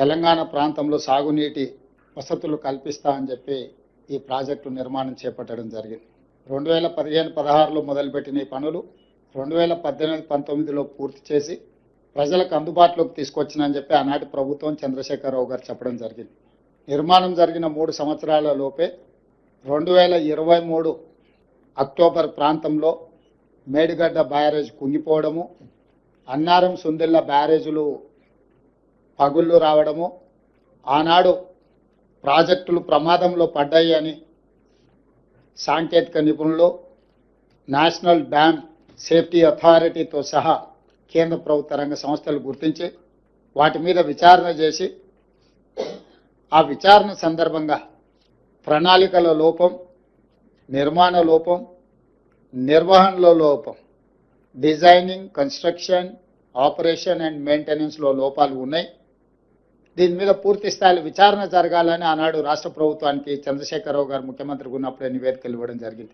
తెలంగాణ ప్రాంతంలో సాగునీటి వసతులు కల్పిస్తా అని చెప్పి ఈ ప్రాజెక్టు నిర్మాణం చేపట్టడం జరిగింది. 2015-16లో మొదలుపెట్టిన ఈ పనులు 2018-19లో పూర్తి చేసి ప్రజలకు అందుబాటులోకి తీసుకొచ్చినని చెప్పి ఆనాటి ప్రభుత్వం చంద్రశేఖరరావు గారు చెప్పడం జరిగింది. నిర్మాణం జరిగిన 3 సంవత్సరాల లోపే 2023 అక్టోబర్ ప్రాంతంలో మేడిగడ్డ బ్యారేజ్ కుంగిపోవడము, అన్నారం సుందిళ్ళ బ్యారేజులు పగుళ్ళు రావడము, ఆనాడు ప్రాజెక్టులు ప్రమాదంలో పడ్డాయి అని సాంకేతిక నిపుణులు, నేషనల్ డ్యామ్ సేఫ్టీ అథారిటీతో సహా కేంద్ర ప్రభుత్వ రంగ సంస్థలు గుర్తించి వాటి మీద విచారణ చేసి ఆ విచారణ సందర్భంగా ప్రణాళికల లోపం, నిర్మాణ లోపం, నిర్వహణలో లోపం, డిజైనింగ్, కన్స్ట్రక్షన్, ఆపరేషన్ అండ్ మెయింటెనెన్స్లో లోపాలు ఉన్నాయి. దీని మీద పూర్తి స్థాయిలో విచారణ జరగాలని ఆనాడు రాష్ట్ర ప్రభుత్వానికి చంద్రశేఖరరావు గారు ముఖ్యమంత్రిగా ఉన్నప్పుడే నివేదికలు ఇవ్వడం జరిగింది.